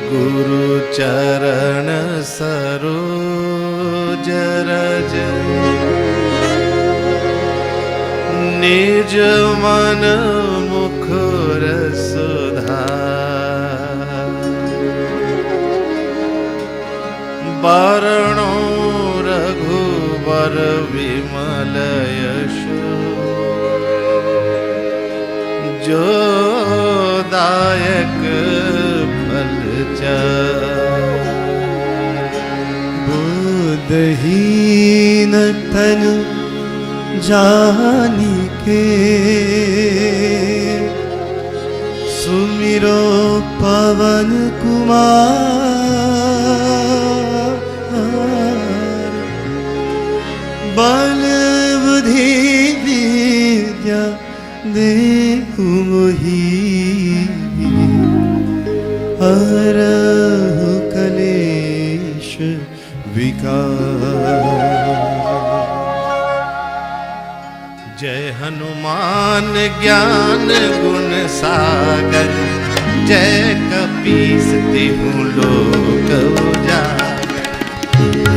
गुरु चरण सरोज रज निज मन मुखर सुधार बरणो रघुवर विमल यश जो दायक फल बुद्धहीन तन जानिके सुमिरो पवन कुमार बल बुद्धि विद्या देहु मोहि हरहु कलेश विकार। जय हनुमान ज्ञान गुण सागर जय कपीस तिहु लोक उजागर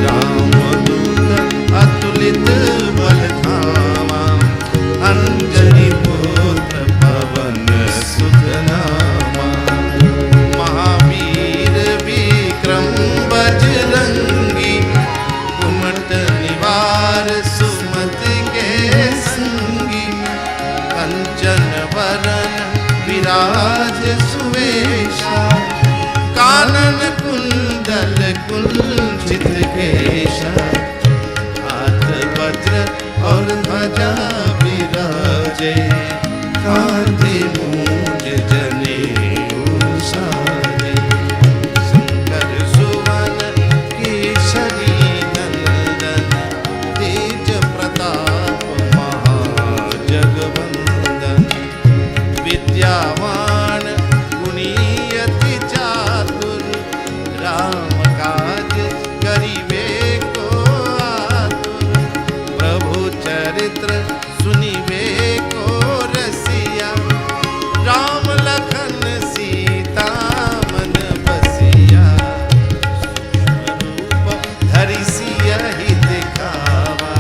रामदूत अतुलित बल धामा अंजनी पुत्र पवन सुत नामा महावीर विक्रम बजरंगी कुमत निवार सुमति के संगी कंचन वरन विराज सुवेशा कानन कुंडल कुंचित केशा हाथ वज्र और ध्वजा विराजे कांधे मूंज जनेऊ साजे शंकर सुवन केसरी नंदन तेज प्रताप महाजगवंदन विद्यावान गुणी अति चातुर राम काज करिबे को आतुर प्रभु चरित्र सुनिबे को रसिया राम लखन सीता मन बसिया रूप धरि सियहि दिखावा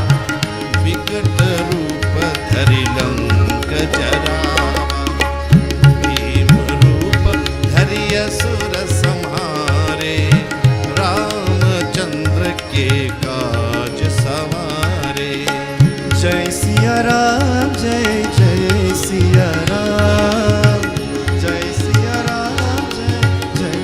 विकट रूप धरि लंक जरावा भीम रूप धरि असुर संहारे रामचंद्र के काज सवारे। जय सिया राम जय जय सिया राम जय सिया राम जय जय।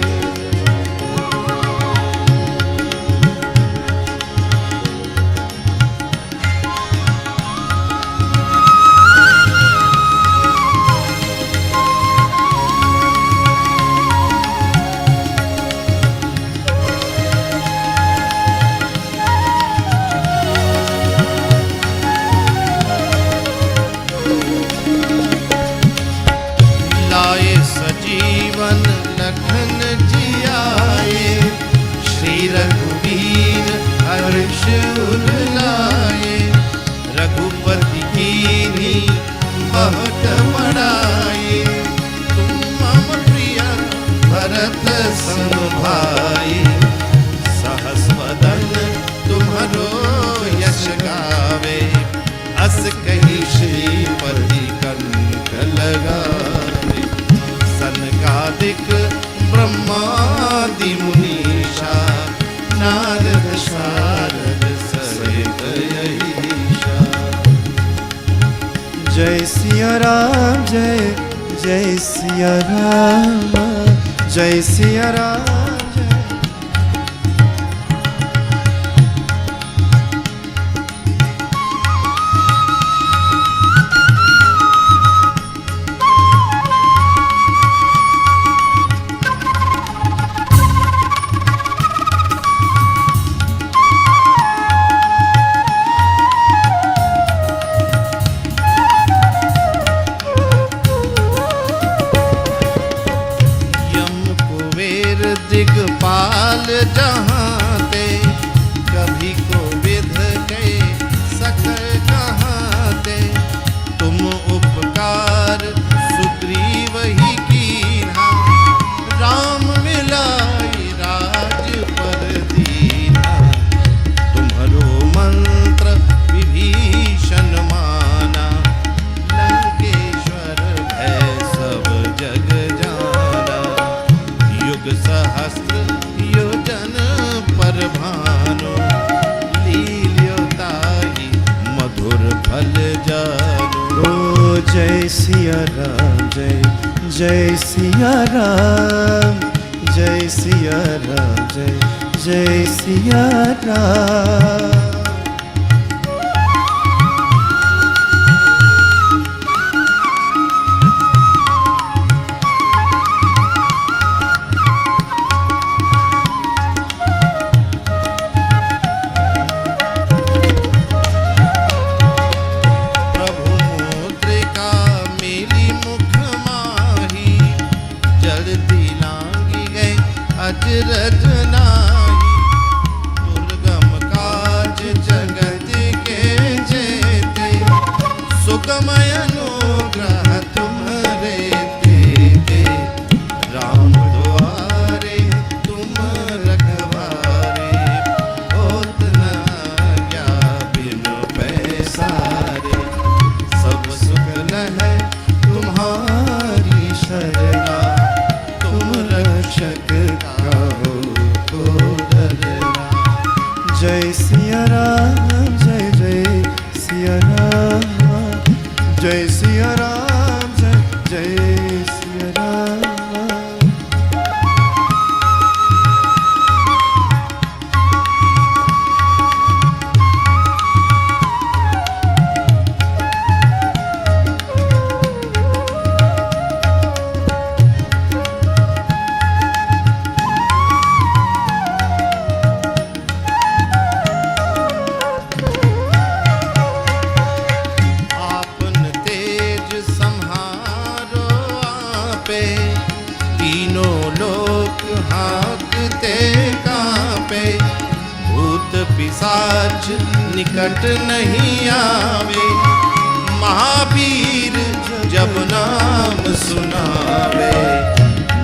लाए सजीवन लखन जियाए श्री रघुवीर हर्ष उर लाए रघुपति कीन्ही बहुत बड़ाई तुम मम प्रिय भरत सम भाई सहस वदन तुम्हारो यश गावे अस कही श्रीपति कंठ लगावे सनकादिक ब्रह्मादि मुनीषा नारद शारद सहित यहीशा। जय सिया राम जय जय सिया राम जय सिया राम जय। दिगपाल जहाँ ते कभी को विध के सकल कहाँ ते तुम उपकार सुग्रीव ही कीन्हा राम मिलाए भानु लील्योताई मधुर फल जानु। ओ जय सिया राम, जय जय सिया राम, जय सिया राम, जय जय सिया राम। अजरज नाही दुर्गम काज जगत के जेते सुगमय अनुग्रह तुम्हारे देते राम द्वारे तुम रखवारे होत न क्या बिनु पैसारे सब सुख है तुम्हारी शरणा तुम रक्षक जय सिया राम, जय जय सिया राम, जय सिया राम, जय जय सिया राम। तीनों लोक हाँकते कांपे भूत पिशाच निकट नहीं आवे महावीर जब नाम सुनावे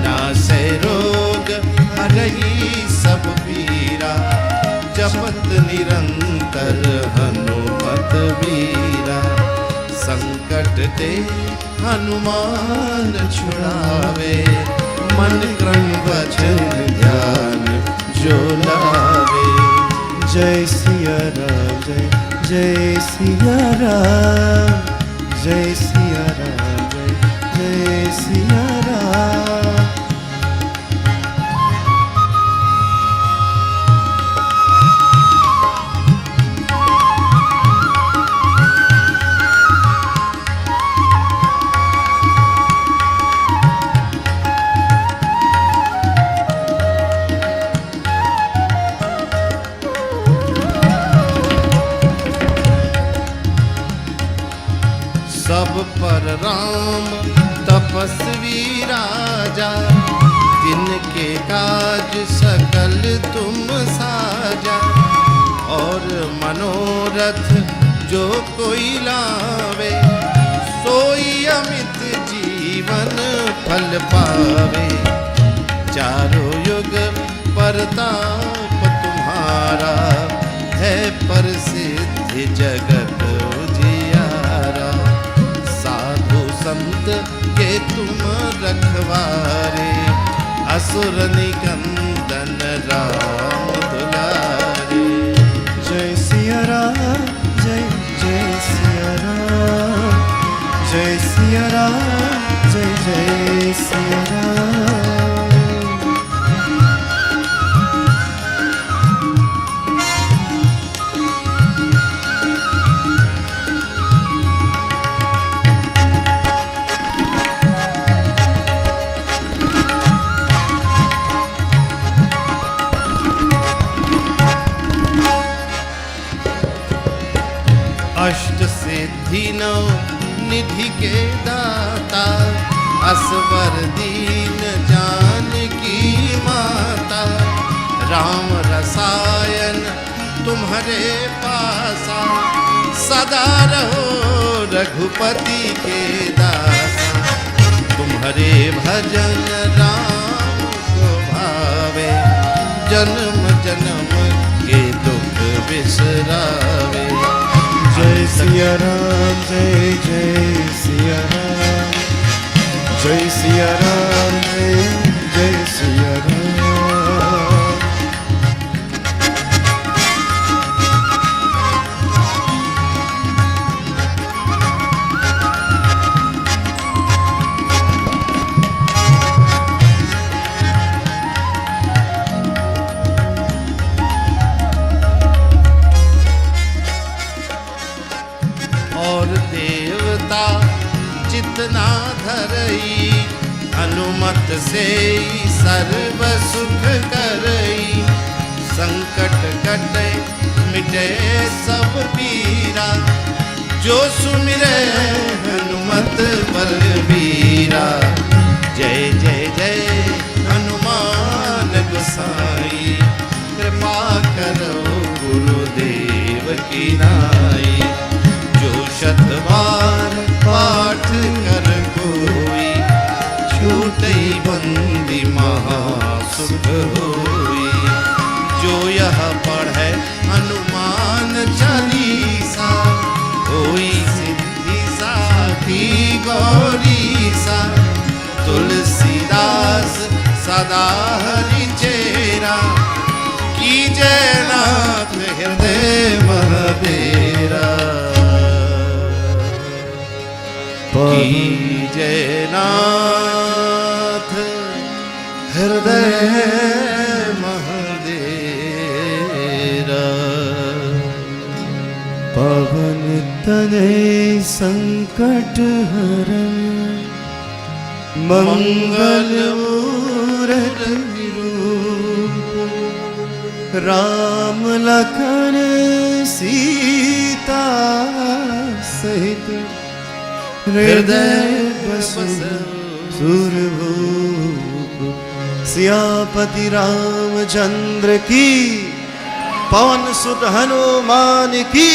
नासे रोग हरई सब पीरा जपत निरंतर हनुमत वीरा संकट ते हनुमान छुड़ावे मन क्रम वचन ध्यान जो लावे। जय सिया राम, जय जय सिया राम, जय सिया राम, जय जय सिया राम। सब पर राम तपस्वी राजा तिनके काज सकल तुम साजा और मनोरथ जो कोई लावे सोई अमित जीवन फल पावे। चारों युग परताप तुम्हारा है प्रसिद्ध जगत उजियारा साधु संत के तुम रखवारे असुर निकंदन राम दुलारे। जय सिया राम, जय जय सिया राम, जय सिया राम, जय जय सिया राम। अष्ट सिद्धि नौ निधि के दाता असवर दीन जानकी माता राम रसायन तुम्हारे पासा सदा रहो रघुपति के दासा। तुम्हारे भजन राम को भावे जन्म जन्म के दुख बिसरावे। जय सिया राम, जय जय सिया राम, जय सिया राम, जय जय सिया राम। से सर्व सुख करई, संकट कटे मिटे सब पीरा, जो सुमिरे हनुमत बलबीरा। जय जय जय हनुमान गोसाई, कृपा करो गुरुदेव की नाई। जो शत बार पाठ कर कोई, छूटई बंदी महासुख होई। जो यह पढ़े हनुमान चालीसा, होई सिद्धि साखी गौरीसा। तुलसीदास सदा हरि चेरा, कीजय नाथ हृदय महबेरा। कीजय नाथ हृदय महबेरा। पवन तनय संकट हरन, मंगल मूरत निरूप। राम लखन सीता सहित, हृदय बसु सुरभूप। सियापति रामचंद्र की, पवन सुत हनुमान की।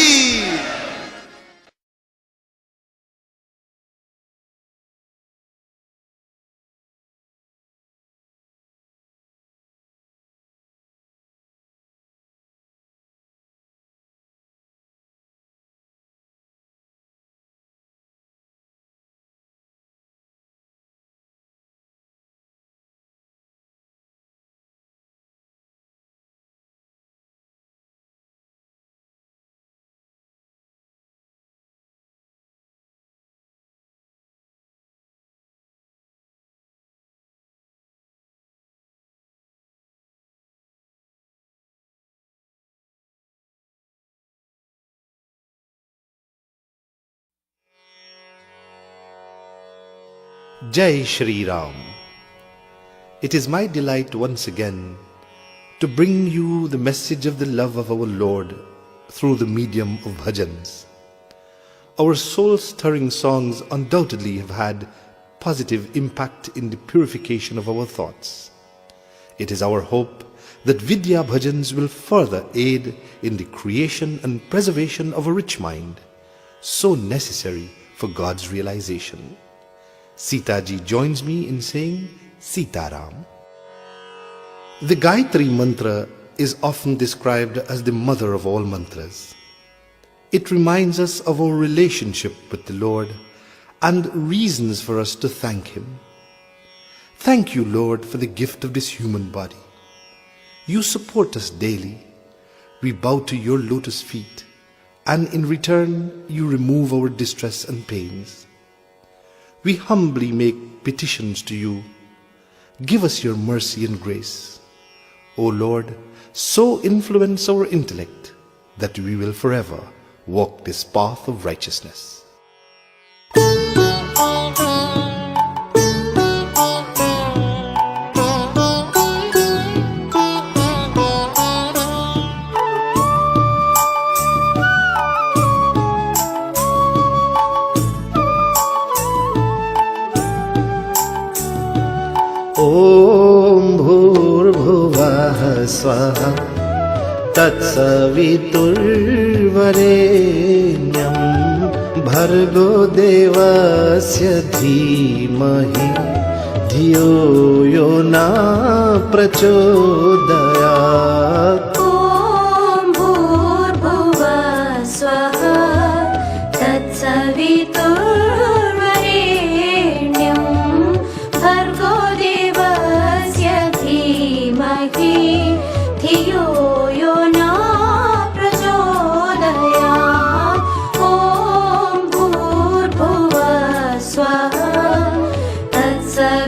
Jai Shri Ram. It is my delight once again to bring you the message of the love of our Lord through the medium of bhajans. Our soul-stirring songs undoubtedly have had positive impact in the purification of our thoughts. It is our hope that Vidya bhajans will further aid in the creation and preservation of a rich mind, so necessary for God's realization. Sita ji joins me in saying Sita Ram. The Gayatri mantra is often described as the mother of all mantras. It reminds us of our relationship with the Lord and reasons for us to thank Him. Thank you, Lord, for the gift of this human body. You support us daily. We bow to your lotus feet, and in return you remove our distress and pains. We humbly make petitions to you. Give us your mercy and grace. O Lord, so influence our intellect that we will forever walk this path of righteousness. ॐ भूर्भुवः स्वः तत्सवितुर्वरेण्यं भर्गो देवस्य धीमहि धियो यो न प्रचोदयात्। ॐ भूर्भुवः स्वः तत्सवितुर्वरेण्यं भर्गो देवस्य धीमहि धियो यो न प्रचोदयात्। ॐ भूर्भुवः स्वः तत्सवितुर्वरेण्यं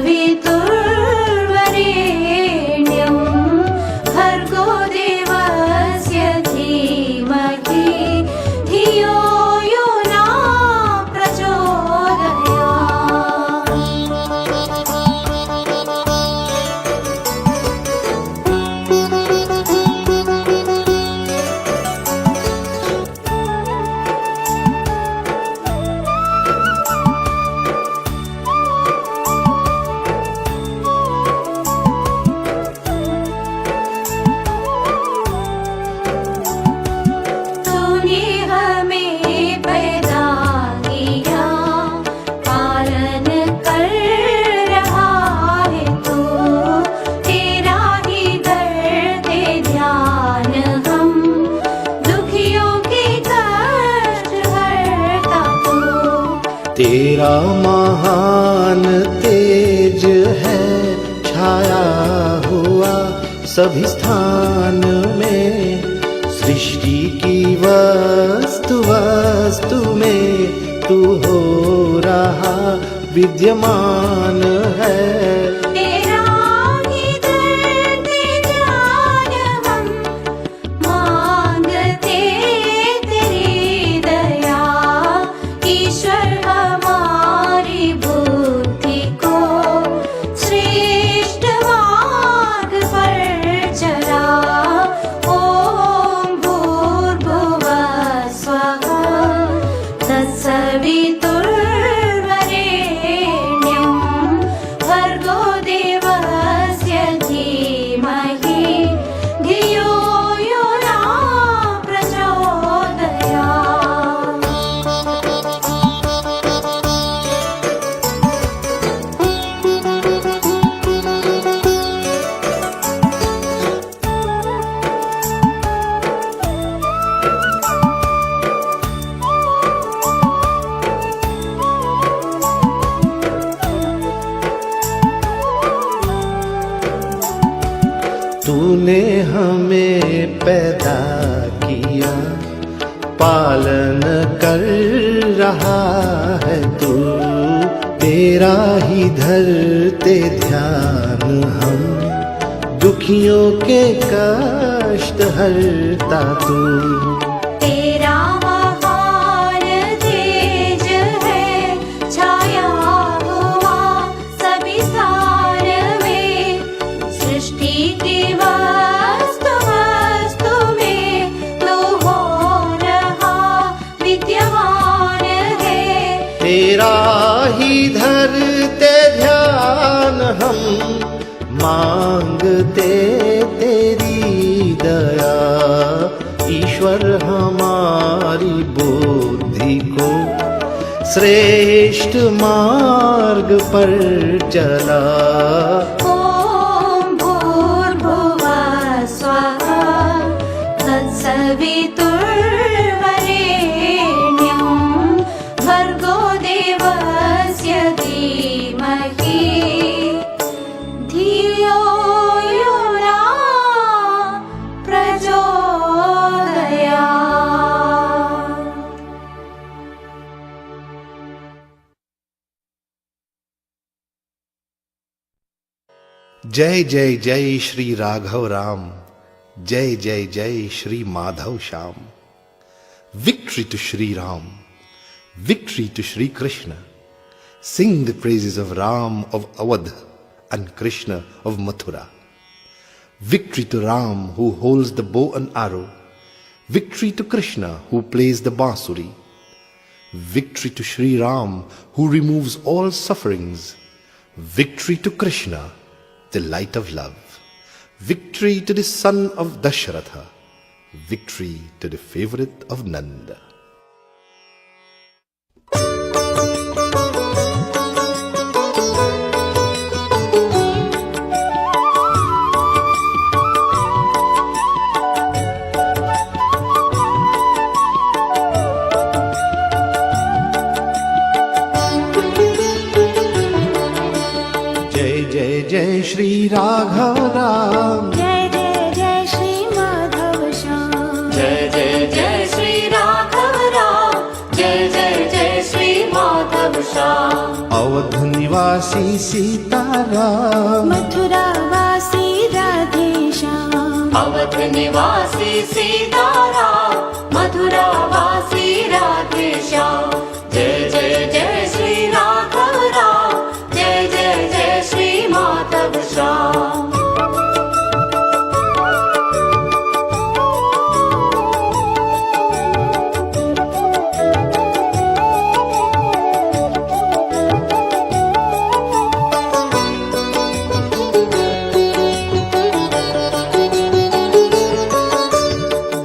तेरा महान तेज है छाया हुआ सभी स्थान में, सृष्टि की वस्तु वस्तु में तू हो रहा विद्यमान है। तेरा ही धरती ध्यान हम मांगते, तेरी दया ईश्वर हमारी बुद्धि को श्रेष्ठ मार्ग पर चला। ओम भूर्भुवः स्वः तत्सवितुर्वरेण्यं भर्गो देवस्य धीमहि धियो यो न प्रचोदयात्। तूने हमें पैदा किया, पालन कर रहा है तू, तेरा ही धरते ध्यान हम, दुखियों के कष्ट हरता तू। तेरा महान तेज है छाया हुआ सभी स्थान में, सृष्टि की वस्तु वस्तु में तू हो रहा विद्यमान है। तेरा ही धरते ध्यान हम, मांगते तेरी दया ईश्वर हमारी बुद्धि को श्रेष्ठ मार्ग पर चला। ओम भूर्भुवः स्वः तत्सवितुर्वरेण्यं भर्गो देवस्य धीमहि धियो यो न प्रचोदयात्। जय जय जय श्री राघव राम, जय जय जय Shri Madhav Shyam. Victory to Shri Ram, victory to Shri Krishna. Sing the praises of Ram of Awadh and Krishna of Mathura. Victory to Ram who holds the bow and arrow. Victory to Krishna who plays the bansuri. Victory to Shri Ram who removes all sufferings. Victory to Krishna, the light of love. Victory to the son of Dashratha. Victory to the favorite of Nanda. जय जय जय श्री राघव राम, जय जय जय श्री माधव श्याम। जय जय जय श्री राघव राम, जय जय जय श्री माधव श्याम। अवध निवासी सीताराम, मथुरा वासी राधे श्याम। अवध निवासी सीताराम, मथुरा वासी राधे श्याम। जय जय जय श्री राघव राम, जय जय जय श्री माधव श्याम।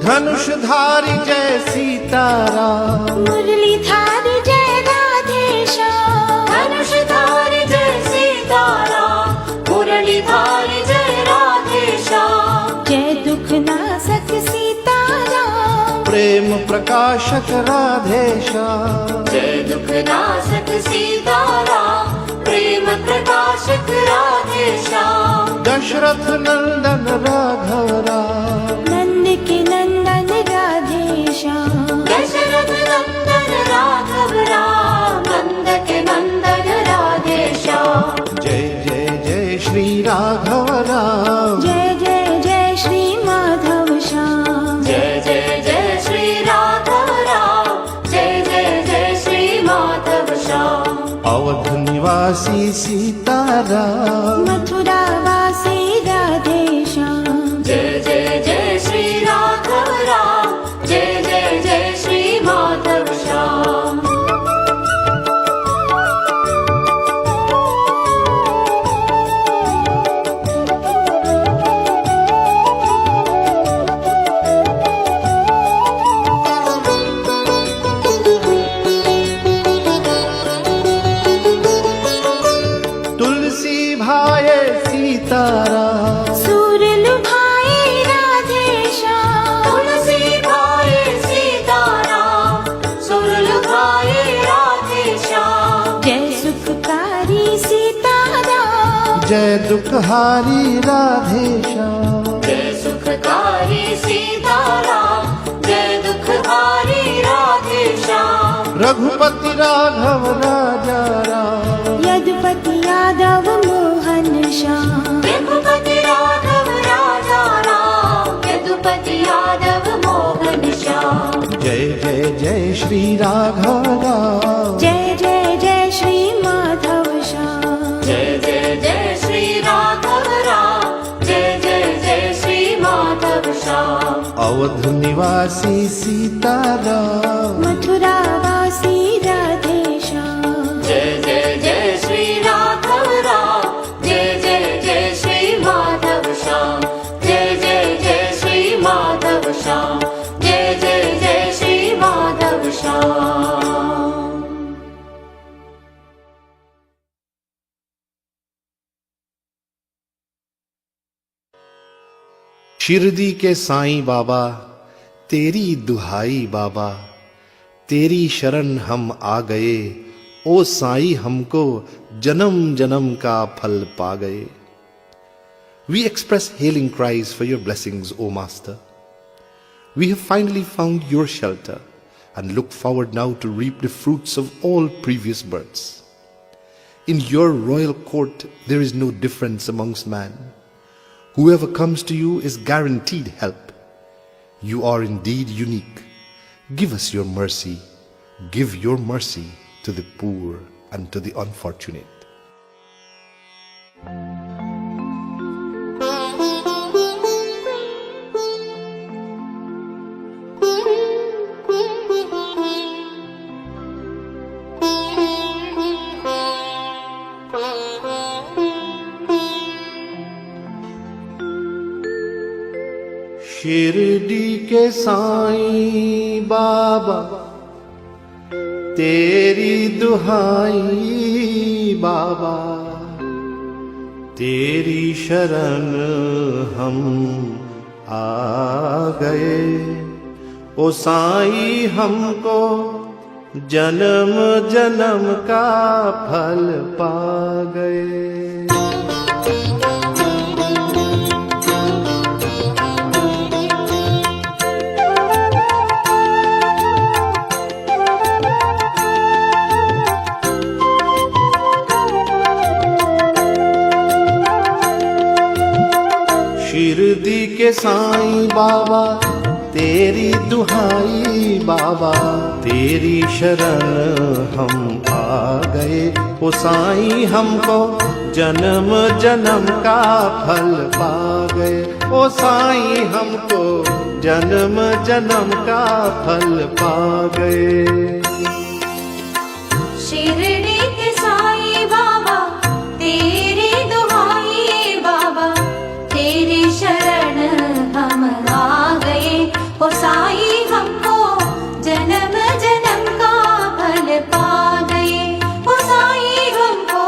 धनुषधारी जय सीताराम, मुरलीधारी जय राधे श्याम। धनुषधारी जय सीताराम, मुरलीधारी जय राधे श्याम। जय दुख नाशक सीताराम, प्रेम प्रकाशक राधेश्याम, जय दुख नाशक सीताराम, प्रेम प्रकाशक राधेश्याम। दशरथ नंदन राघव राम, नंद के नंदन राधेश्याम, दशरथ नंदन राघव राम, नंद के नंदन राधेश्याम। जय जय जय श्री राघव राम, जय जय जय श्री माधव श्याम, जय जय जय श्री राघव राम, जय जय जय श्री माधव श्याम। अवध निवासी सीताराम, मथुरा वासी राधेश्याम, जय जय जय श्री राघव राम, जय जय जय श्री माधव श्याम। तुलसी भाए सीताराम, सूरल भाई राधेश्याम, तुलसी भाए सीताराम, सुरल भाए राधेश्याम। जय सुखकारी सीताराम, जय दुखहारी राधेश्याम, जय सुखकारी सीताराम, जय दुखहारी राधेश्याम। रघुपति राघव राजा राम, यदुपति यादव मोहन श्याम, रघुपति राघव राजा राम, यदुपति यादव मोहन श्याम। जय जय जय श्री राघव राम, जय जय जय श्री माधव श्याम, जय जय जय श्री राघव राम, जय जय जय श्री माधव श्याम। अवध निवासी सीताराम, मथुरा वासी राधेश्याम, जय जय जय श्री राघव राम, जय जय जय श्री माधव श्याम, जय जय जय श्री माधव श्याम, जय जय जय श्री माधव श्याम। शिरडी के साईं बाबा तेरी दुहाई बाबा, तेरी शरण हम आ गए, ओ साईं हमको जन्म जन्म का फल पा गए। We express hailing cries for your blessings, O Master. We have finally found your shelter and look forward now to reap the fruits of all previous births. In your royal court there is no difference amongst man. Whoever comes to you is guaranteed help. You are indeed unique. Give us your mercy. Give your mercy to the poor and to the unfortunate. Shirdi के साईं बाबा तेरी दुहाई बाबा, तेरी शरण हम आ गए, ओ साईं हमको जन्म जन्म का फल पा गए। शिरडी के साईं बाबा तेरी दुहाई बाबा, तेरी शरण हम आ गए, ओ साईं हमको जन्म जन्म का फल पा गए, ओ साईं हमको जन्म जन्म का फल पा गए। शिरडी के साईं बाबा तेरी दुहाई बाबा, तेरी शरण हम आ गए, ओ साईं हमको जन्म जन्म का फल पा गए, ओ साईं हमको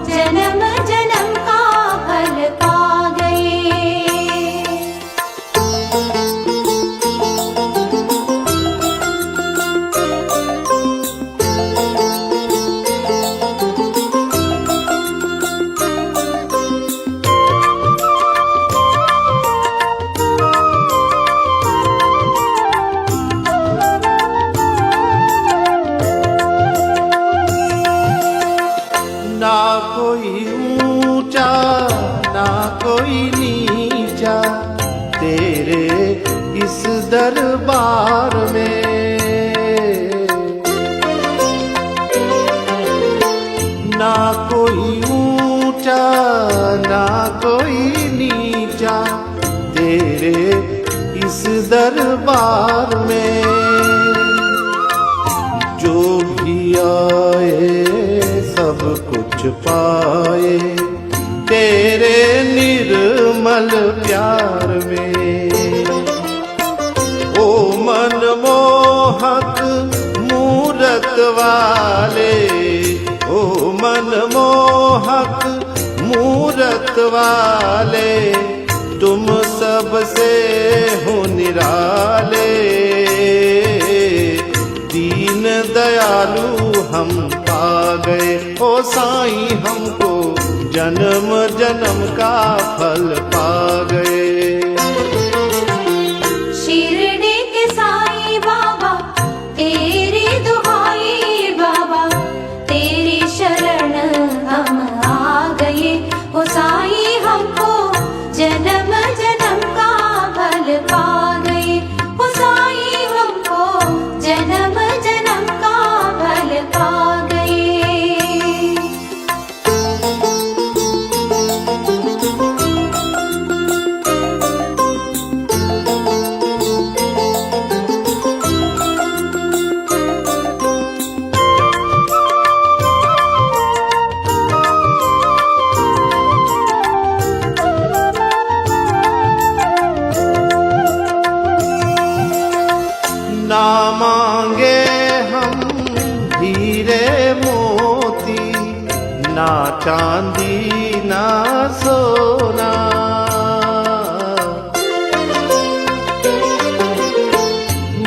जन्म जन्म का फल पा गए। दरबार में। ना कोई ऊंचा ना कोई नीचा तेरे इस दरबार में। जो भी आए सब कुछ पाए तेरे निर्मल प्यार में। ओ मनमोहक मूरत वाले, ओ मनमोहक मूरत वाले, तुम सबसे हो निराले। दीन दयालु हम पा गए ओ साईं, हमको जन्म जन्म का फल पा गए। शिरडी के साईं बाबा तेरी दुहाई बाबा, तेरी शरण हम आ गए ओ साईं, हमको जन्म जन्म का फल पा गए ओ साईं, हमको जन्म जन्म का फल पा गए। ना मांगे हम हीरे मोती, ना चांदी ना सोना।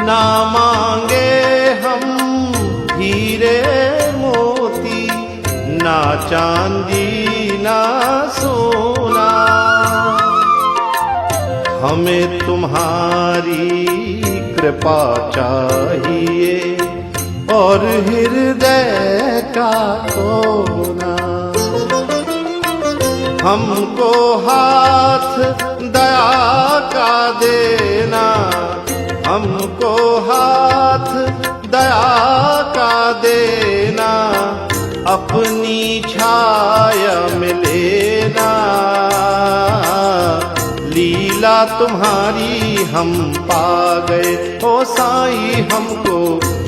ना मांगे हम हीरे मोती, ना चांदी ना सोना। हमें तुम्हारी कृपा चाहिए और हृदय का कोना। हमको हाथ दया का देना, हमको हाथ दया का देना, अपनी छाया में लेना। लीला तुम्हारी हम पा गए ओ साईं, हमको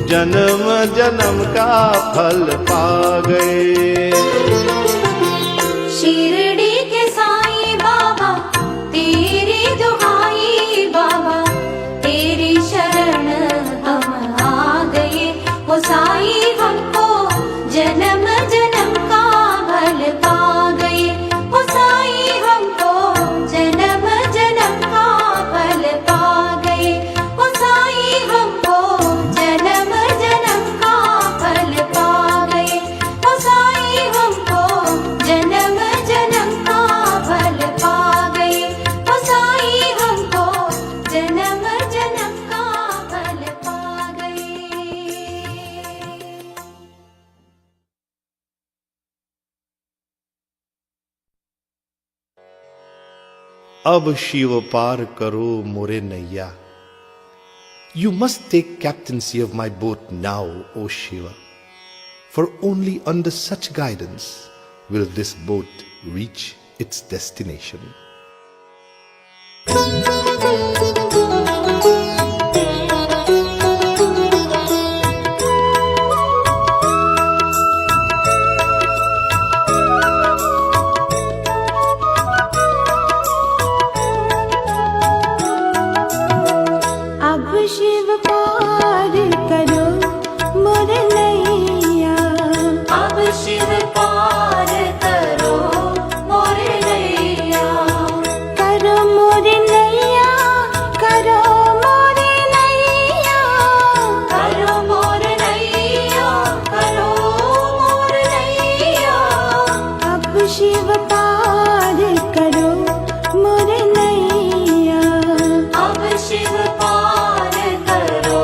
जन्म जन्म का फल पा गए। शिरडी के साईं बाबा तेरी दुहाई बाबा, तेरी शरण हम आ गए ओ साईं, हमको जन्म जन्म का फल पा गए ओ साईं, हमको जन्म जन्म का फल पा गए ओ साईं, हमको जन्म जन्म का फल पा गए ओ साईं, हमको जन्म जन्म का फल पा गए ओ साईं, हमको जन्म जन्म का फल पा गए। अब शिव पार करो मोरे नैया। You must take captaincy of my boat now, O Shiva, for only under such guidance will this boat reach its destination. अब शिव पार करो मोर नैया, अब शिव पार करो मोर नैया, करो मोर नैया, करो मोर नैया, करो मोर नैया, करो मोर नैया। अब शिव पार करो मोर नैया, अब शिव पार करो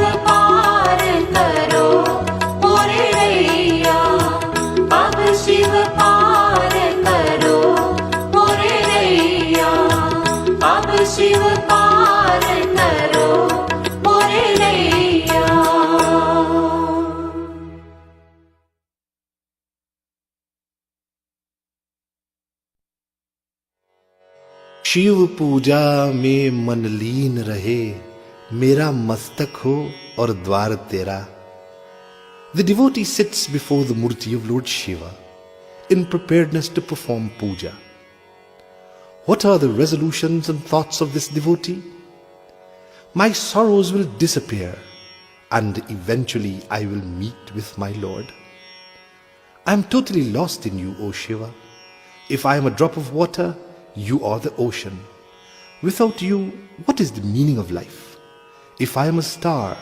शिव पार करो मोरे रैया, अब शिव पार करो मोरे रैया, अब शिव पार करो मोरे रैया। शिव पूजा में मन लीन रहे, मेरा मस्तक हो और द्वार तेरा. The devotee sits before the murti of Lord Shiva in preparedness to perform puja. What are the resolutions and thoughts of this devotee? My sorrows will disappear and eventually I will meet with my Lord. I am totally lost in you, O Shiva. If I am a drop of water, you are the ocean. Without you, what is the meaning of life? If I am a star,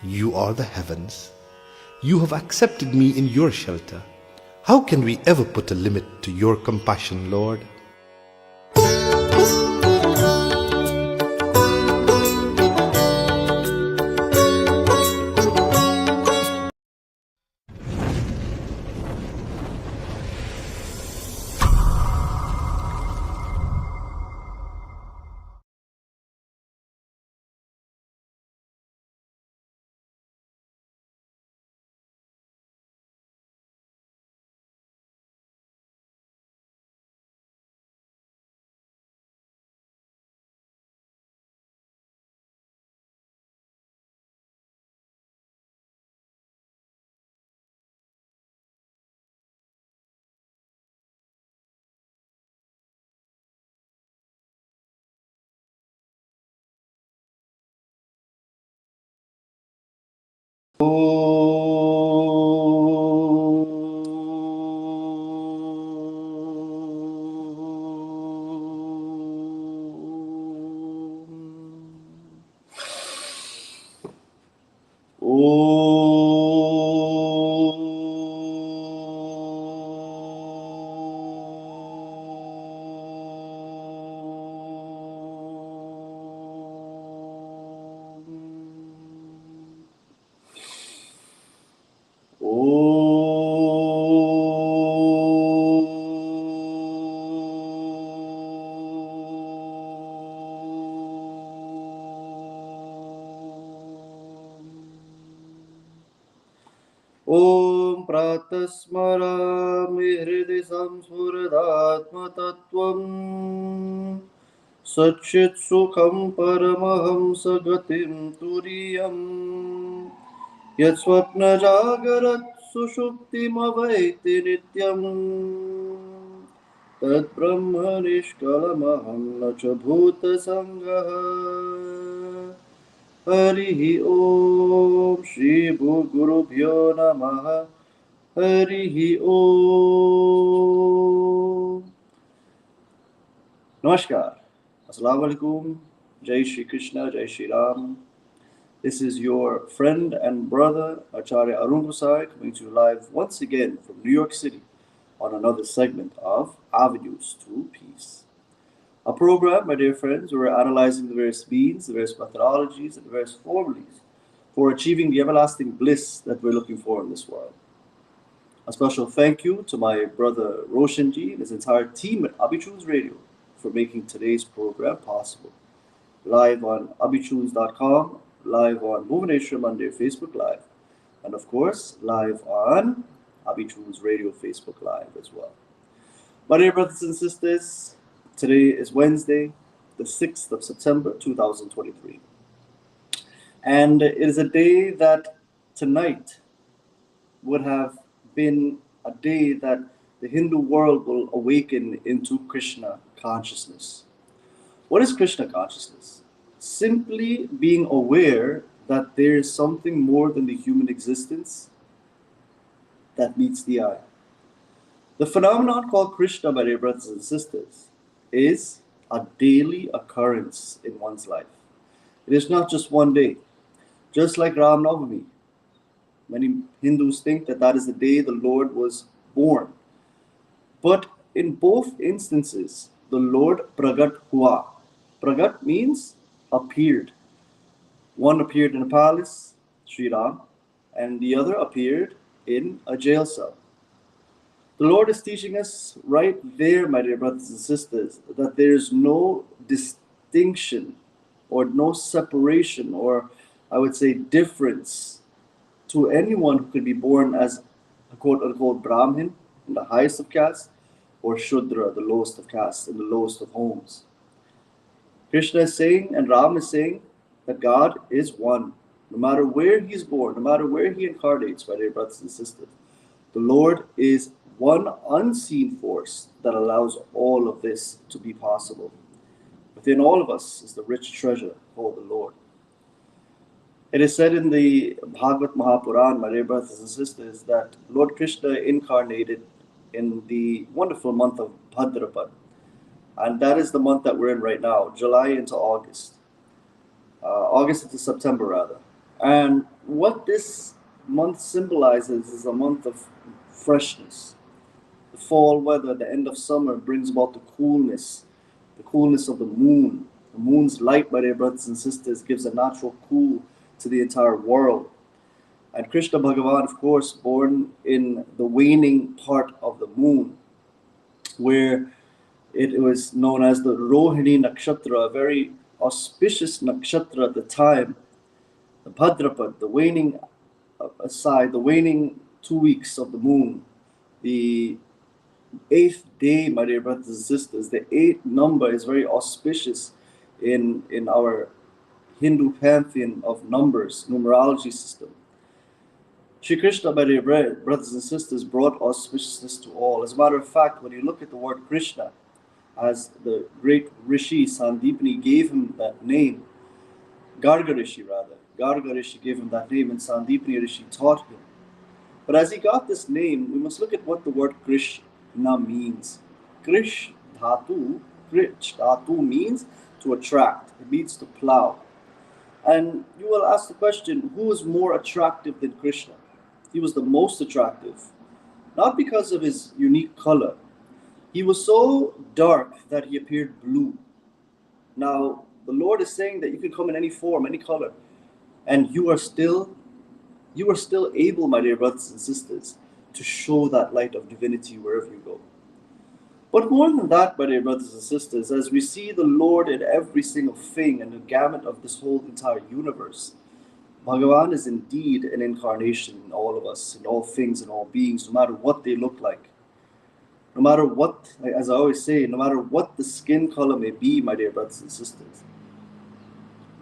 you are the heavens. You have accepted me in your shelter. How can we ever put a limit to your compassion, Lord? ॐ प्रातस्मरामि हृदि संस्फुरदात्मतत्त्वम् सच्चित्सुखं परमहंसगतिं तुरीयम् यत्स्वप्नजागरत् सुषुप्तिमवैति नित्यम् तद्ब्रह्म निष्कलमहं न च भूतसङ्गः हरिः ॐ श्री भूगुरुभ्यो नमः हरिः ॐ नमस्कार अस्सलाम वालेकुम जय श्री कृष्णा जय Shri Ram. This is your friend and brother Acharya Arun Gosai coming to you live once again from New York City on another segment of Avenues to Peace. A program, my dear friends, where we're analyzing the various means, the various methodologies, and the various formulas for achieving the everlasting bliss that we're looking for in this world. A special thank you to my brother Roshanji and his entire team at Abhichus Radio for making today's program possible. Live on abhichus.com, live on Bhuvaneshwar Monday Facebook Live, and of course, live on Abhichus Radio Facebook Live as well. My dear brothers and sisters, today is Wednesday, the 6th of September, 2023. And it is a day that tonight would have been a day that the Hindu world will awaken into Krishna consciousness. What is Krishna consciousness? Simply being aware that there is something more than the human existence that meets the eye. The phenomenon called Krishna, my dear brothers and sisters, is a daily occurrence in one's life. It is not just one day. Just like Ram Navami, many Hindus think that that is the day the Lord was born. But in both instances, the Lord Pragat hua. Pragat means appeared. One appeared in a palace, Sri Ram, and the other appeared in a jail cell. The Lord is teaching us right there, my dear brothers and sisters, that there is no distinction or no separation, or I would say difference, to anyone who could be born as a quote unquote Brahmin in the highest of castes, or Shudra, the lowest of castes, in the lowest of homes. Krishna is saying, and Ram is saying, that God is one. No matter where he is born, no matter where he incarnates, my dear brothers and sisters, the Lord is one unseen force that allows all of this to be possible. Within all of us is the rich treasure called the Lord. It is said in the Bhagavad Mahapuran, my dear brothers and sisters, that Lord Krishna incarnated in the wonderful month of Bhadrapad. And that is the month that we're in right now, July into August. August into September, rather. And what this month symbolizes is a month of freshness. The fall weather, the end of summer brings about the coolness of the moon. The moon's light, my dear brothers and sisters, gives a natural cool to the entire world. And Krishna Bhagavan, of course, born in the waning part of the moon, where it was known as the Rohini Nakshatra, a very auspicious nakshatra at the time, the Bhadrapad, the waning side, the waning 2 weeks of the moon, the 8th day, my dear brothers and sisters, the 8th number is very auspicious in our Hindu pantheon of numbers, numerology system. Shri Krishna, my dear brothers and sisters, brought auspiciousness to all. As a matter of fact, when you look at the word Krishna, as the great Rishi Sandipani gave him that name, Garga Rishi gave him that name, and Sandipani Rishi taught him. But as he got this name, we must look at what the word Krishna means. Krish dhatu means to attract. It means to plow. And you will ask the question, who is more attractive than Krishna? He was the most attractive, not because of his unique color. He was so dark that he appeared blue. Now, the Lord is saying that you can come in any form, any color, and you are still able, my dear brothers and sisters, to show that light of divinity wherever you go. But more than that, my dear brothers and sisters, as we see the Lord in every single thing and the gamut of this whole entire universe, Bhagavan is indeed an incarnation in all of us, in all things, in all beings, no matter what they look like. No matter what, as I always say, no matter what the skin color may be, my dear brothers and sisters,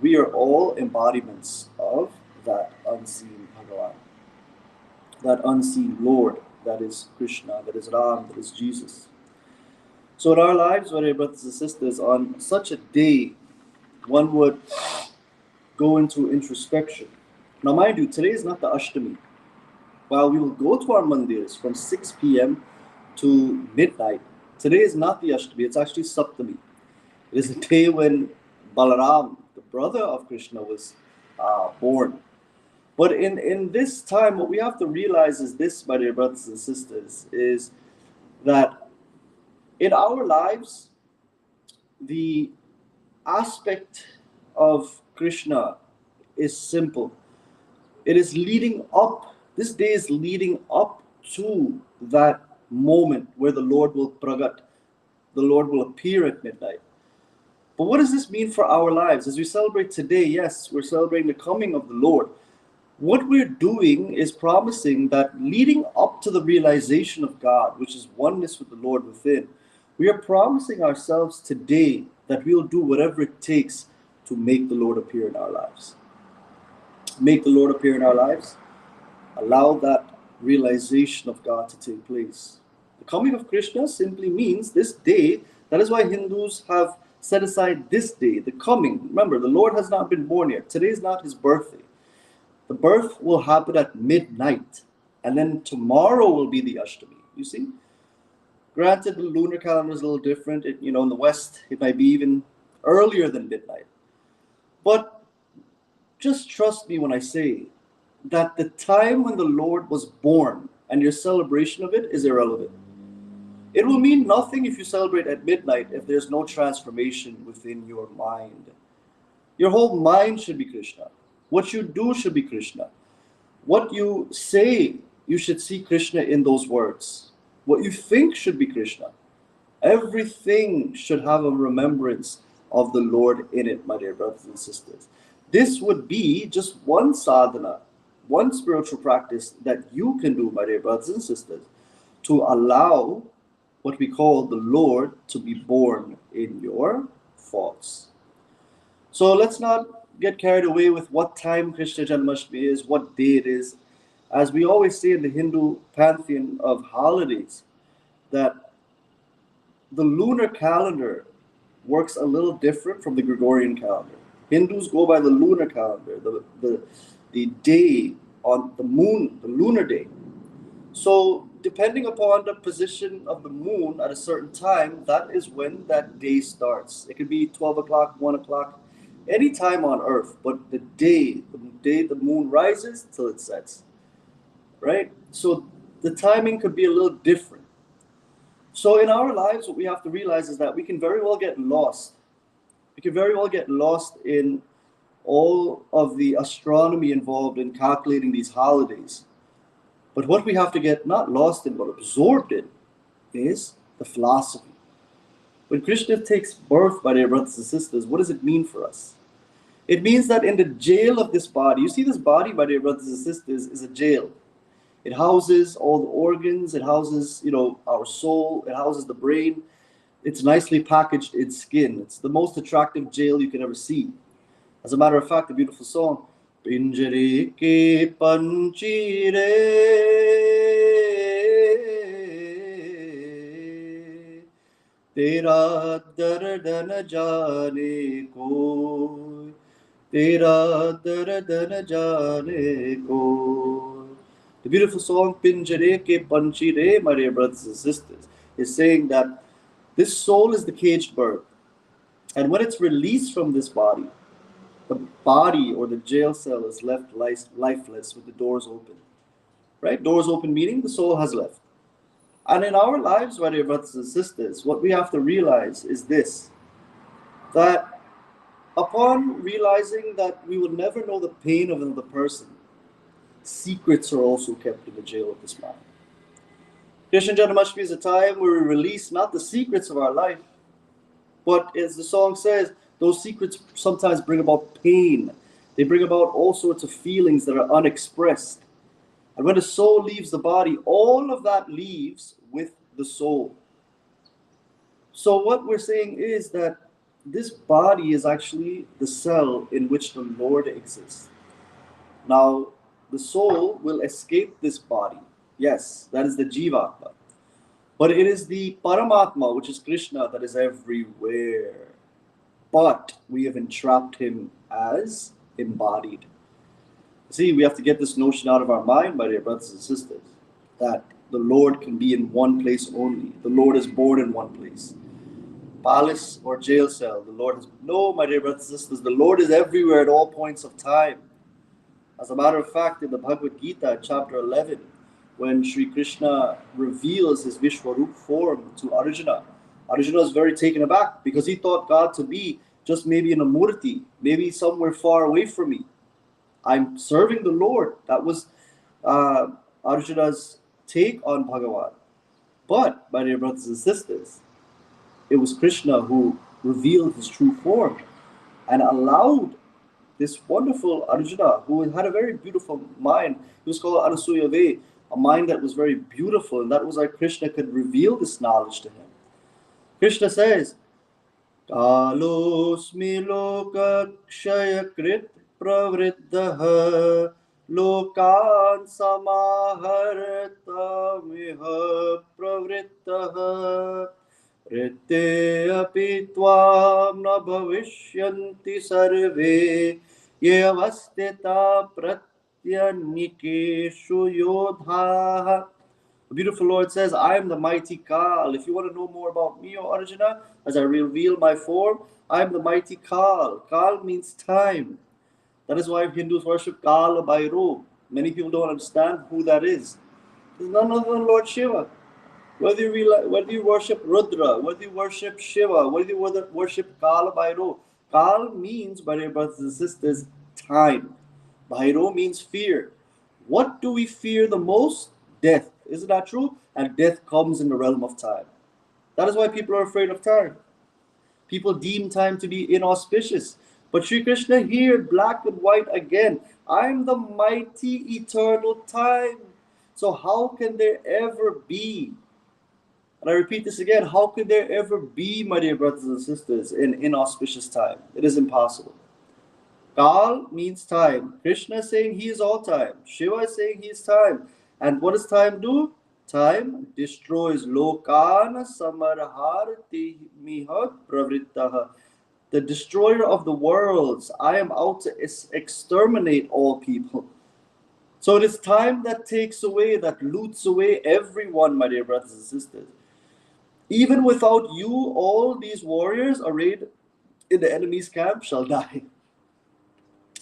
we are all embodiments of that unseen Bhagavan, that unseen Lord, that is Krishna, that is Ram, that is Jesus. So in our lives, my dear brothers and sisters, on such a day, one would go into introspection. Now mind you, today is not the Ashtami. While we will go to our mandirs from 6 p.m. to midnight, today is not the Ashtami, it's actually Saptami. It is a day when Balaram, the brother of Krishna, was born. But in this time, what we have to realize is this, my dear brothers and sisters, is that in our lives, the aspect of Krishna is simple. It is leading up, this day is leading up to that moment where the Lord will pragat, the Lord will appear at midnight. But what does this mean for our lives? As we celebrate today, yes, we're celebrating the coming of the Lord. What we're doing is promising that leading up to the realization of God, which is oneness with the Lord within, we are promising ourselves today that we'll do whatever it takes to make the Lord appear in our lives. Make the Lord appear in our lives. Allow that realization of God to take place. The coming of Krishna simply means this day. That is why Hindus have set aside this day, the coming. Remember, the Lord has not been born yet. Today is not his birthday. The birth will happen at midnight, and then tomorrow will be the Ashtami. You see? Granted, the lunar calendar is a little different. In the West, it might be even earlier than midnight. But just trust me when I say that the time when the Lord was born and your celebration of it is irrelevant. It will mean nothing if you celebrate at midnight if there's no transformation within your mind. Your whole mind should be Krishna. What you do should be Krishna. What you say, you should see Krishna in those words. What you think should be Krishna. Everything should have a remembrance of the Lord in it, my dear brothers and sisters. This would be just one sadhana, one spiritual practice that you can do, my dear brothers and sisters, to allow what we call the Lord to be born in your thoughts. So let's not get carried away with what time Krishna Janmashtami is, what day it is. As we always say in the Hindu pantheon of holidays, that the lunar calendar works a little different from the Gregorian calendar. Hindus go by the lunar calendar, the day on the moon, the lunar day. So depending upon the position of the moon at a certain time, that is when that day starts. It could be 12 o'clock, 1 o'clock, any time on earth, but the day the moon rises till it sets, right? So the timing could be a little different. So in our lives, what we have to realize is that we can very well get lost. We can very well get lost in all of the astronomy involved in calculating these holidays. But what we have to get not lost in, but absorbed in, is the philosophy. When Krishna takes birth, my dear brothers and sisters, what does it mean for us? It means that in the jail of this body, you see this body, my dear brothers and sisters, is a jail. It houses all the organs, it houses, our soul, it houses the brain. It's nicely packaged in skin. It's the most attractive jail you can ever see. As a matter of fact, the beautiful song, Pinjare ke panchire tera dard na jaane koi, tera dard na jaane koi. The beautiful song Pinjare ke panchire, my dear brothers and sisters, is saying that this soul is the caged bird. And when it's released from this body, the body or the jail cell is left lifeless with the doors open. Right? Doors open meaning the soul has left. And in our lives, my dear brothers and sisters, what we have to realize is this, that upon realizing that we will never know the pain of another person, secrets are also kept in the jail of this mind. Krishna Janmashtami is a time where we release not the secrets of our life, but as the song says, those secrets sometimes bring about pain. They bring about all sorts of feelings that are unexpressed. And when the soul leaves the body, all of that leaves with the soul. So what we're saying is that this body is actually the cell in which the Lord exists. Now, the soul will escape this body. Yes, that is the Jivatma. But it is the Paramatma, which is Krishna, that is everywhere. But we have entrapped him as embodied. See, we have to get this notion out of our mind, my dear brothers and sisters, that the Lord can be in one place only. The Lord is born in one place. Palace or jail cell, the Lord is... No, my dear brothers and sisters, the Lord is everywhere at all points of time. As a matter of fact, in the Bhagavad Gita, chapter 11, when Sri Krishna reveals his Vishwarup form to Arjuna, Arjuna is very taken aback because he thought God to be just maybe in a murti, maybe somewhere far away from me. I'm serving the Lord. That was Arjuna's take on Bhagavan. But, my dear brothers and sisters, it was Krishna who revealed his true form and allowed this wonderful Arjuna, who had a very beautiful mind, he was called Anasuyave, a mind that was very beautiful, and that was why Krishna could reveal this knowledge to him. Krishna says, Kalosmi loka kshayakrit pravriddha lokan samahartamiha pravriddha Rite api tvam na bhavishyanti sarve ye avastita pratyanikeshu yodha. The beautiful Lord says, I am the mighty Kal. If you want to know more about me, O Arjuna, as I reveal my form, I am the mighty Kal. Kal means time. That is why Hindus worship Kal Bhairav. Many people don't understand who that is. It's none other than Lord Shiva. Whether you worship Rudra, whether you worship Shiva, whether you worship Kal Bhairav. Kal means, my dear brothers and sisters, time. Bhairav means fear. What do we fear the most? Death. Isn't that true? And death comes in the realm of time. That is why people are afraid of time. People deem time to be inauspicious. But Sri Krishna here, black and white again. I'm the mighty eternal time. So how can there ever be, and I repeat this again, how could there ever be, my dear brothers and sisters, an inauspicious time? It is impossible. Kal means time. Krishna is saying he is all time. Shiva is saying he is time. And what does time do? Time destroys lokana samarharti mihat pravrittaha. The destroyer of the worlds. I am out to exterminate all people. So it is time that takes away, that loots away everyone, my dear brothers and sisters. Even without you, all these warriors arrayed in the enemy's camp shall die.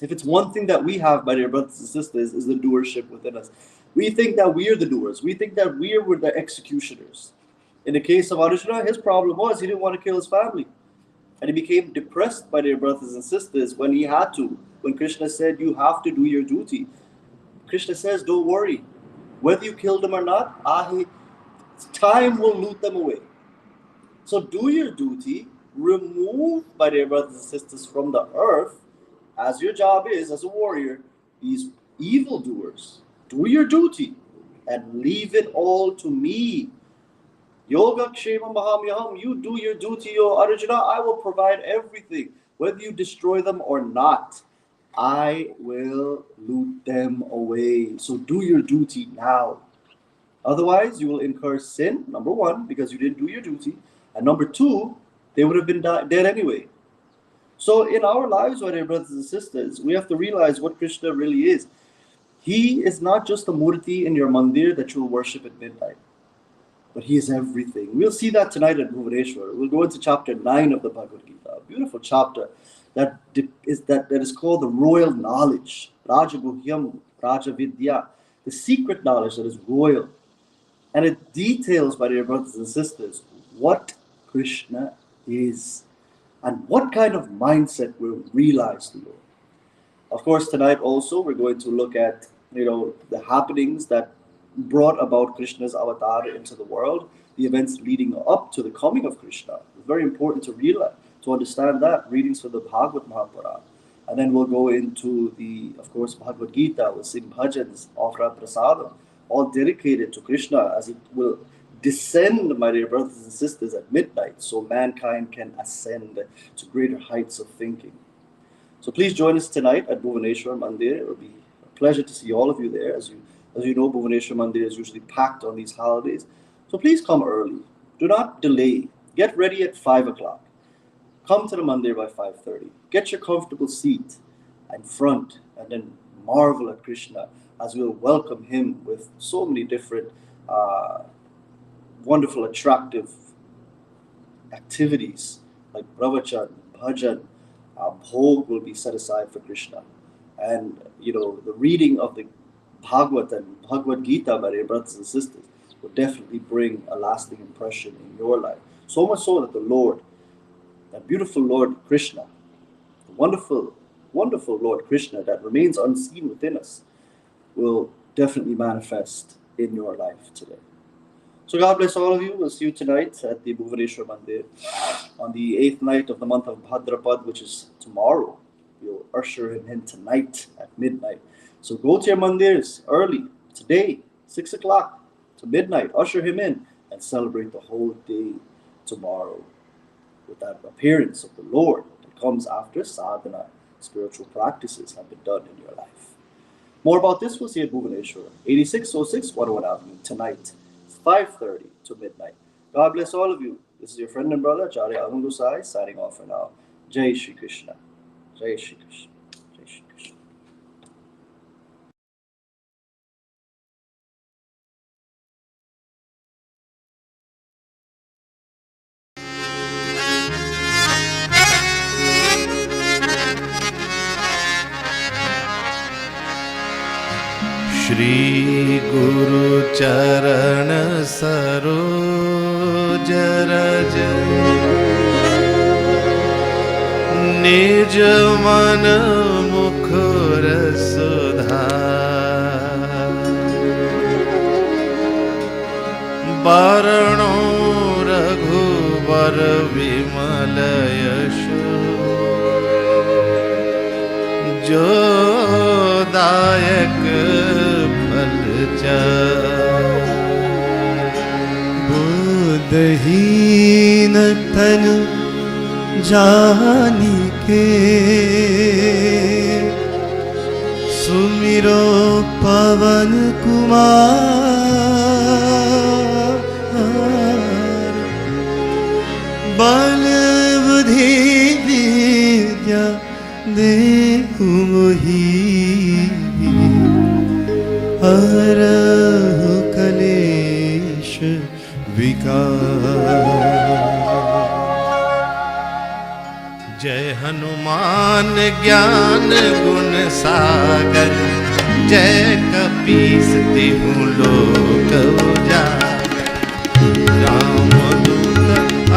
If it's one thing that we have, my dear brothers and sisters, is the doership within us. We think that we are the doers. We think that we were the executioners. In the case of Arjuna, his problem was he didn't want to kill his family. And he became depressed, my dear brothers and sisters, when he had to. When Krishna said, you have to do your duty. Krishna says, don't worry. Whether you kill them or not, time will loot them away. So do your duty. Remove, my dear brothers and sisters, from the earth, as your job is as a warrior, these evildoers. Do your duty and leave it all to me. Yoga Kshema Mahamyaham, you do your duty, O Arjuna, I will provide everything. Whether you destroy them or not, I will loot them away. So do your duty now. Otherwise, you will incur sin, number one, because you didn't do your duty. And number two, they would have been dead anyway. So in our lives, my dear brothers and sisters, we have to realize what Krishna really is. He is not just a murti in your mandir that you will worship at midnight, but he is everything. We'll see that tonight at Bhuvaneshwar. We'll go into chapter 9 of the Bhagavad Gita, a beautiful chapter that is called the royal knowledge, Rajaguhyam, Rajavidya, the secret knowledge that is royal. And it details, my dear brothers and sisters, what Krishna is and what kind of mindset will realize the Lord. Of course, tonight also we're going to look at the happenings that brought about Krishna's avatar into the world, the events leading up to the coming of Krishna. It's very important to realize, to understand that. Readings from the Bhagavad Mahapuran. And then we'll go into of course, Bhagavad Gita. We'll sing bhajans, offer prasadam, all dedicated to Krishna as it will descend, my dear brothers and sisters, at midnight, so mankind can ascend to greater heights of thinking. So please join us tonight at Bhuvaneshwar Mandir. It will be a pleasure to see all of you there. As you know, Bhuvaneshwar Mandir is usually packed on these holidays. So please come early. Do not delay. Get ready at 5 o'clock. Come to the Mandir by 5:30. Get your comfortable seat in front and then marvel at Krishna as we'll welcome him with so many different wonderful, attractive activities like pravachan, bhajan, bhog will be set aside for Krishna. And, the reading of the Bhagavad and Bhagavad Gita, my dear brothers and sisters, will definitely bring a lasting impression in your life. So much so that the Lord, that beautiful Lord Krishna, the wonderful, wonderful Lord Krishna that remains unseen within us, will definitely manifest in your life today. So God bless all of you. We'll see you tonight at the Bhuvaneshwar Mandir on the 8th night of the month of Bhadrapad, which is tomorrow. We'll usher him in tonight at midnight. So go to your mandirs early, today, 6 o'clock to midnight. Usher him in and celebrate the whole day tomorrow with that appearance of the Lord that comes after sadhana. Spiritual practices have been done in your life. More about this we'll see at Bhuvaneshwar, 8606 101 Avenue tonight. 5:30 to midnight. God bless all of you. This is your friend and brother, Acharya Arun Gosai, signing off for now. Jai Shri Krishna. Jai Shri Krishna. Jai Shri Krishna. Shri गुरु चरण सरोज रज निज मन मुखर सुधार हिमालयशु जो दायक बोधहीन तन जानिके सुमिरो पवन कुमार बल बुद्धि विद्या देहु मोहि हरहु कलेश विकार। जय हनुमान ज्ञान गुण सागर जय कपीस तिहु लोक उजागर। रामदूत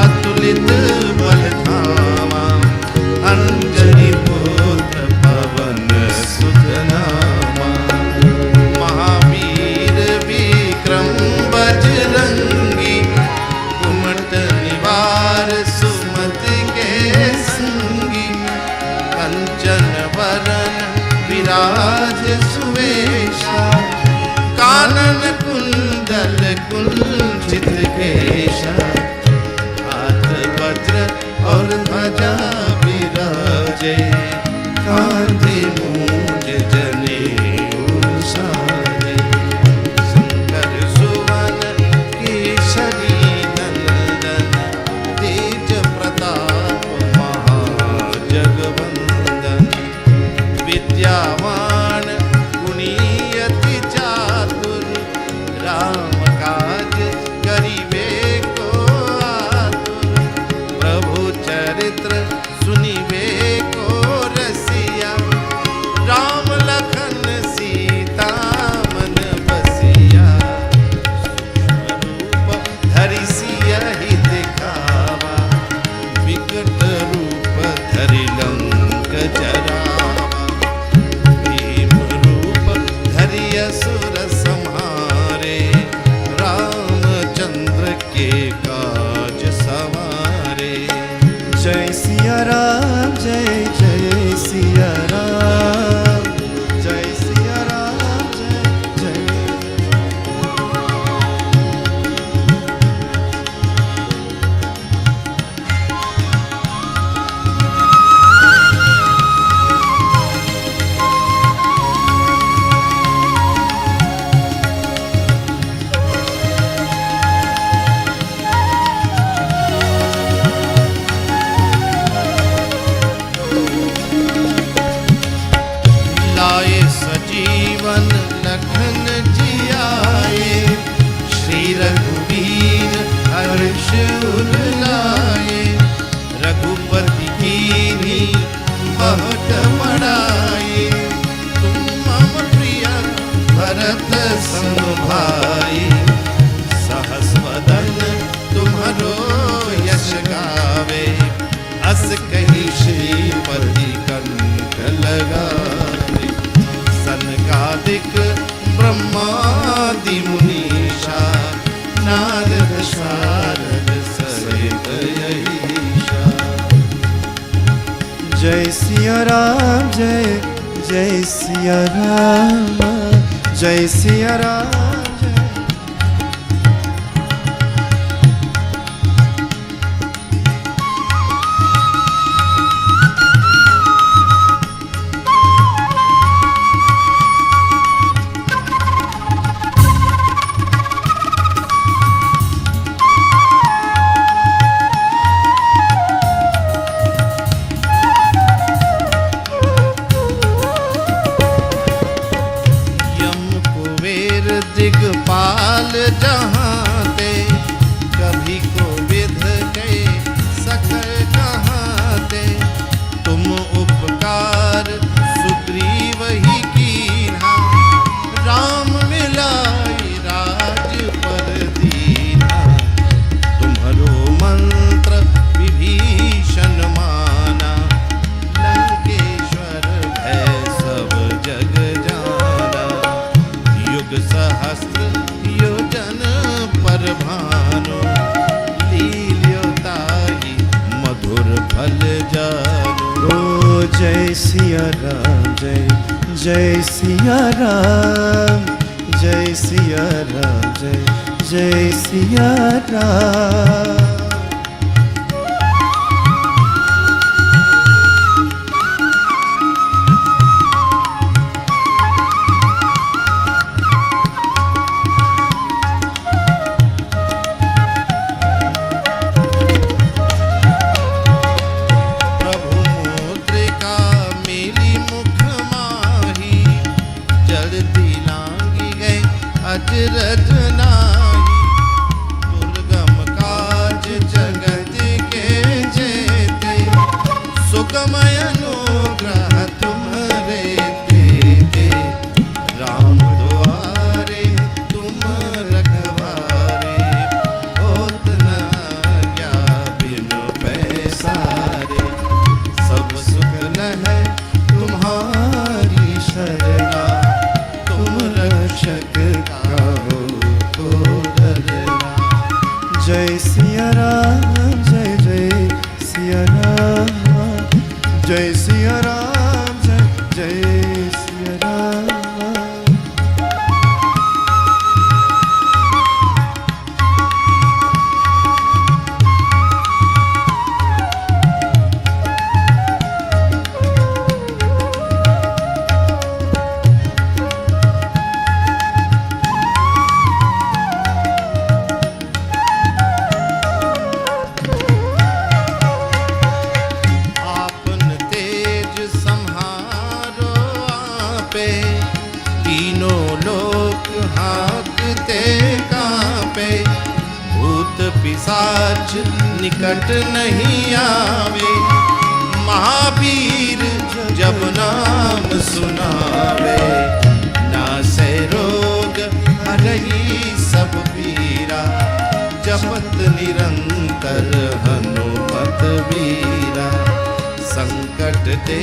अतुलित बल धामा अंजनी पुत्र पवन सुत नामा। महावीर विक्रम बजरंगी कुमट निवार सुमति के संगी। कंचन वरन विराज सुवेशा कानन कुंडल कुंचित केशा। हाथ वज्र और ध्वजा विराजे कांधे मूंज जनेऊ साजे। शंकर सुवन केसरी नंदन तेज प्रताप महाजगवंदन। विद्यावान गुणी अति चातुर राम काज करिबे को आतुर। प्रभु चरित्र सुनिबे को रसिया राम लखन सीता मन बसिया। रूप धरि सियहि दिखावा विकट रूप धरि लंक जरावा। भीम रूप धरि असुर संहारे रामचंद्र के काज सवारे। जय सिया राम जय जय सिया राम जय सिया राम जय जय। लाए सजीवन लखन जियाए श्री रघुवीर हर्ष उर लाए। रघुपति कीन्ही बहुत बड़ाई तुम मम प्रिय भरत सम भाई। सहस वदन तुम्हारो यश गावे अस कही श्रीपति कंठ लगावे। सनकादिक ब्रह्मादि मुनीषा नारद शारद सहित अहीशा। जय सिया राम जय जय सिया राम जय सिया राम जय। दिगपाल जहाँ ते कभी को विध के सकल कहाँ ते। तुम उपकार सुग्रीव ही कीन्हा राम मिलाई राज पर दीन्हा। तुम्हारो मंत्र विभीषण माना लंकेश्वर भय सब जग जाना। युग सहस्त्र योजन पर भानु लील्योताहि मधुर जय सिया राम, जय जय सिया राम, जय सिया राम, जय जय सिया राम। अजरज नाही दुर्गम काज जगत के जेते सुगमय अनुग्रह तुम्हारे देते राम द्वारे तुम रखवारे होत न क्या बिनु पैसारे सब सुख लहै तुम्हारी शरणा तुम रक्षक जय सिया राम, जय जय सिया राम, जय सिया राम, जय जय सिया राम। तीनों लोक हाँकते कांपे भूत पिशाच निकट नहीं आवे महावीर जब नाम सुनावे नासे रोग हरही सब पीरा जपत निरंतर हनुमत वीरा संकट ते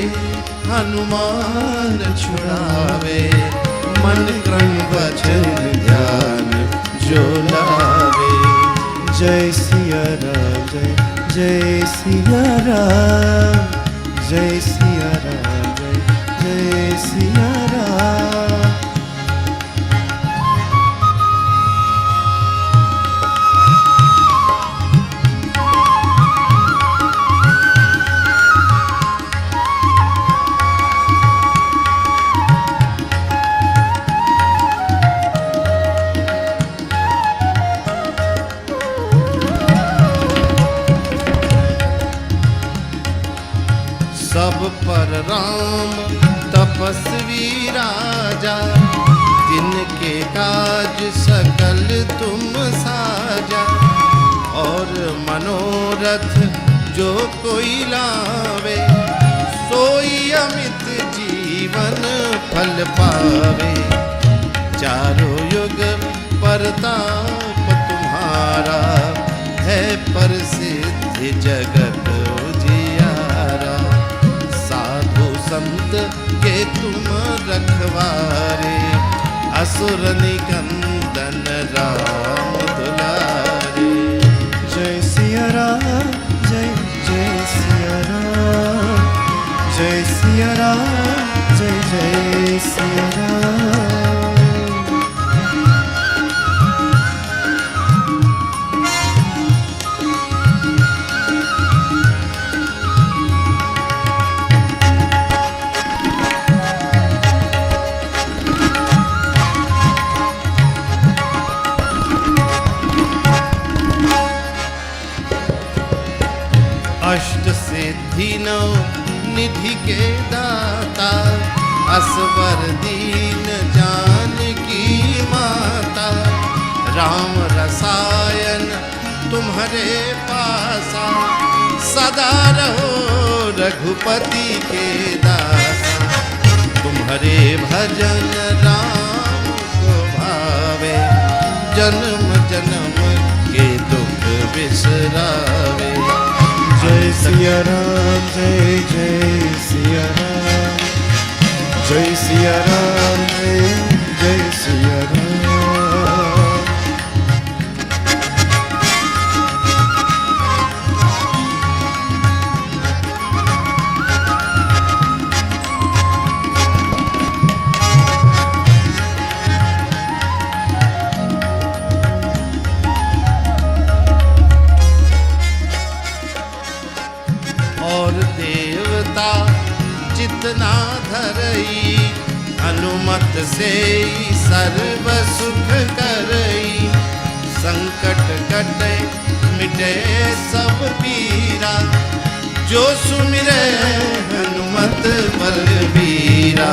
हनुमान छुड़ावे मन क्रम वचन ध्यान जो लावे। जय सिया राम, जय जय सिया राम, जय सिया राम, जय जय सिया राम। सब पर राम तपस्वी राजा जिनके काज सकल तुम साजा और मनोरथ जो कोई लावे सोई अमित जीवन फल पावे चारों युग परताप तुम्हारा है प्रसिद्ध जगत उजियारा साधु संत के तुम रखवारे असुर निकंदन राम दुलारे। जय सिया राम, जय जय सिया राम, जय सिया राम, जय जय सिया राम। अष्ट सिद्धि नौ निधि के दाता असवर दीन जानकी माता राम रसायन तुम्हारे पासा सदा रहो रघुपति के दासा तुम्हारे भजन राम को भावे जन्म जन्म के दुख बिसरावे। जय सिया राम, जय जय सिया राम, जय सिया राम, जय जय सिया राम। सर्व सुख करई, संकट कटे मिटे सब पीरा, जो सुमिरे हनुमत बलबीरा।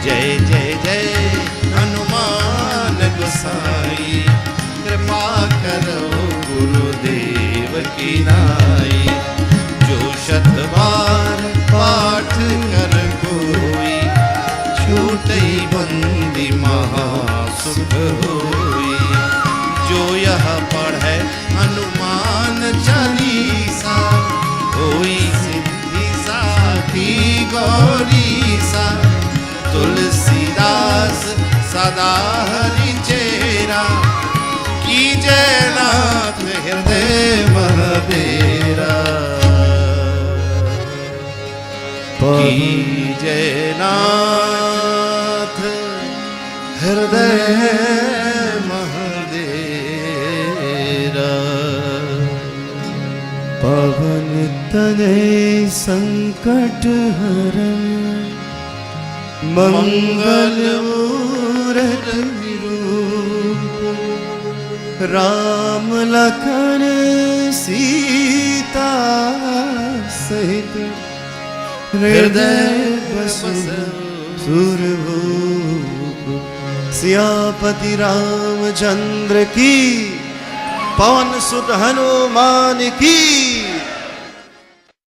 जय जय जय हनुमान गोसाई, कृपा करो गुरुदेव की नाई। जो शत बार पाठ कर कोई, छूटई बंदी महा सुख होई। जो यह पढ़े हनुमान चालीसा, होई सिद्धि साखी गौरीसा। तुलसीदास सदा हरि चेरा, कीजे नाथ हृदय महबेरा। कीजे नाथ हृदय पवन तनय संकट हरण, मंगल मूरत विरूप। राम लखन सीता सहित, हृदय बसु सुरभूप। सियापति रामचंद्र की, पवन सुत हनुमान की।